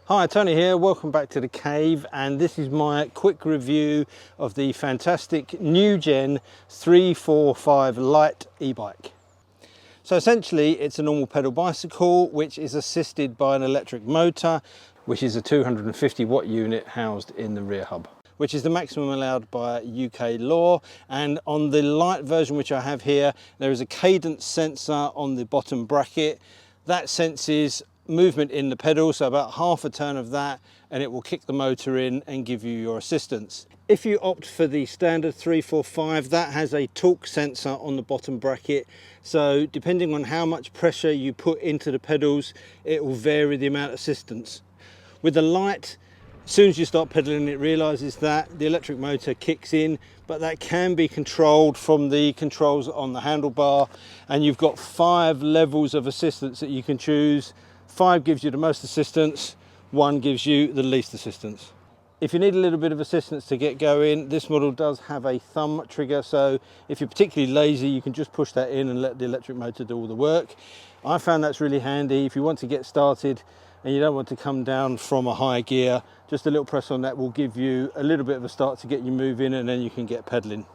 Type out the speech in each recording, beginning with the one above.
Hi, Tony here, welcome back to the cave, and this is my quick review of the fantastic NewGen 345 Lite e-bike. So essentially it's a normal pedal bicycle which is assisted by an electric motor, which is a 250 watt unit housed in the rear hub, which is the maximum allowed by UK law. And on the Lite version which I have here, there is a cadence sensor on the bottom bracket that senses movement in the pedal, so about half a turn of that and it will kick the motor in and give you your assistance. If you opt for the standard 345, that has a torque sensor on the bottom bracket, so depending on how much pressure you put into the pedals, it will vary the amount of assistance. With the Lite, as soon as you start pedaling, it realizes that the electric motor kicks in, but that can be controlled from the controls on the handlebar, and you've got 5 levels of assistance that you can choose. 5 gives you the most assistance, 1 gives you the least assistance. If you need a little bit of assistance to get going, this model does have a thumb trigger, so if you're particularly lazy, you can just push that in and let the electric motor do all the work. I found that's really handy if you want to get started and you don't want to come down from a high gear. Just a little press on that will give you a little bit of a start to get you moving, and then you can get pedaling.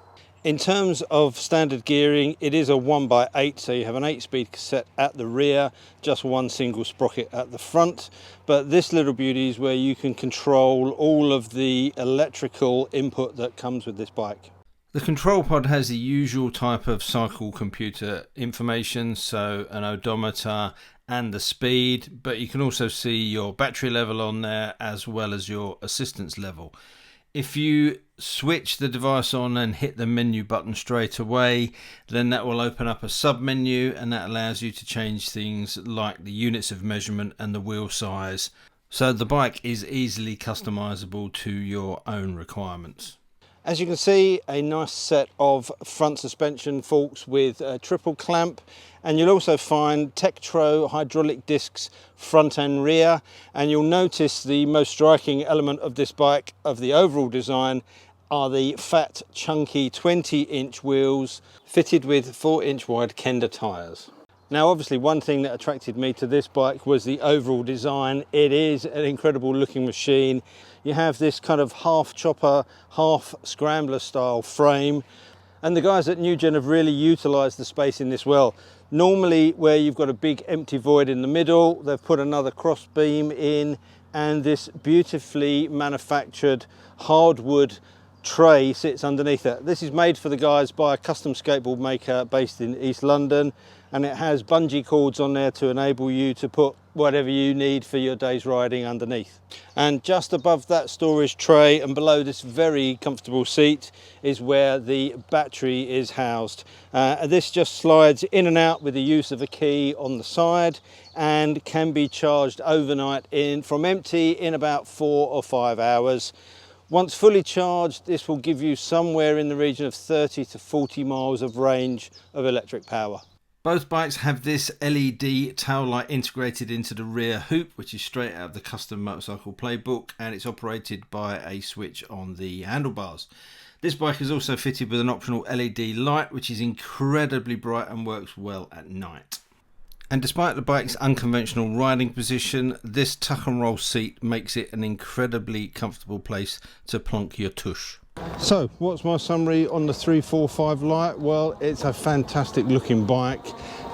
In terms of standard gearing, it is a 1x8, so you have an 8-speed cassette at the rear, just 1 single sprocket at the front. But this little beauty is where you can control all of the electrical input that comes with this bike. The control pod has the usual type of cycle computer information, so an odometer and the speed, but you can also see your battery level on there as well as your assistance level. If you switch the device on and hit the menu button straight away, then that will open up a sub menu, and that allows you to change things like the units of measurement and the wheel size. So the bike is easily customizable to your own requirements. As you can see, a nice set of front suspension forks with a triple clamp, and you'll also find Tektro hydraulic discs front and rear. And you'll notice the most striking element of this bike, of the overall design, are the fat, chunky 20-inch wheels fitted with 4-inch wide Kenda tyres. Now obviously one thing that attracted me to this bike was the overall design. It is an incredible looking machine. You have this kind of half chopper, half scrambler style frame, and the guys at NewGen have really utilised the space in this well. Normally where you've got a big empty void in the middle, they've put another cross beam in, and this beautifully manufactured hardwood tray sits underneath it. This is made for the guys by a custom skateboard maker based in East London, and it has bungee cords on there to enable you to put whatever you need for your day's riding underneath. And just above that storage tray and below this very comfortable seat is where the battery is housed. This just slides in and out with the use of a key on the side, and can be charged overnight from empty in about 4 or 5 hours. Once fully charged, this will give you somewhere in the region of 30 to 40 miles of range of electric power. Both bikes have this LED tail light integrated into the rear hoop, which is straight out of the custom motorcycle playbook, and it's operated by a switch on the handlebars. This bike is also fitted with an optional LED light, which is incredibly bright and works well at night. And despite the bike's unconventional riding position, this tuck and roll seat makes it an incredibly comfortable place to plonk your tush. So what's my summary on the 345 Lite? Well, it's a fantastic looking bike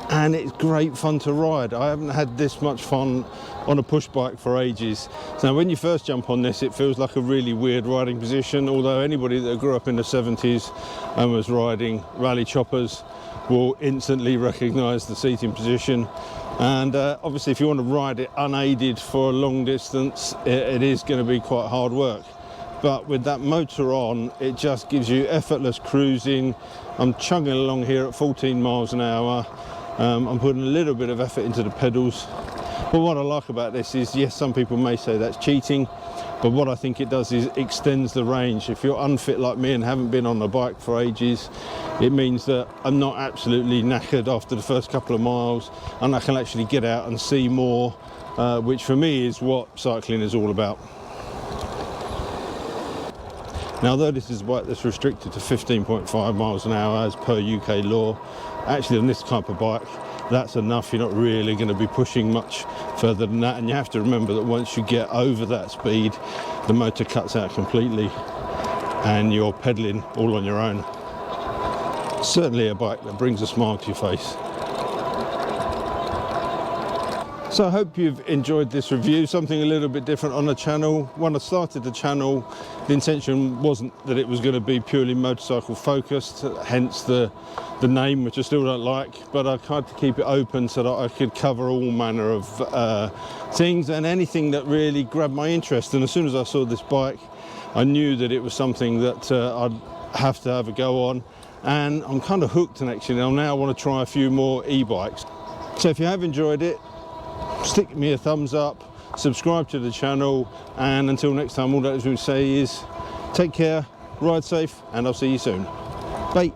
and it's great fun to ride. I haven't had this much fun on a push bike for ages. So when you first jump on this, it feels like a really weird riding position, although anybody that grew up in the 70s and was riding rally choppers will instantly recognise the seating position. And obviously if you want to ride it unaided for a long distance, it is going to be quite hard work. But with that motor on, it just gives you effortless cruising. I'm chugging along here at 14 miles an hour. I'm putting a little bit of effort into the pedals. But what I like about this is, yes, some people may say that's cheating, but what I think it does is extends the range. If you're unfit like me and haven't been on a bike for ages, it means that I'm not absolutely knackered after the first couple of miles, and I can actually get out and see more, which for me is what cycling is all about. Now, although this is a bike that's restricted to 15.5 miles an hour as per UK law, actually on this type of bike that's enough. You're not really going to be pushing much further than that, and you have to remember that once you get over that speed, the motor cuts out completely and you're pedaling all on your own. Certainly a bike that brings a smile to your face. So I hope you've enjoyed this review, something a little bit different on the channel. When I started the channel, the intention wasn't that it was going to be purely motorcycle focused, hence the name, which I still don't like, but I tried to keep it open so that I could cover all manner of things and anything that really grabbed my interest. And as soon as I saw this bike, I knew that it was something that I'd have to have a go on, and I'm kind of hooked, and actually I now want to try a few more e-bikes. So if you have enjoyed it, stick me a thumbs up, subscribe to the channel, and until next time, all that we say is take care, ride safe, and I'll see you soon. Bye.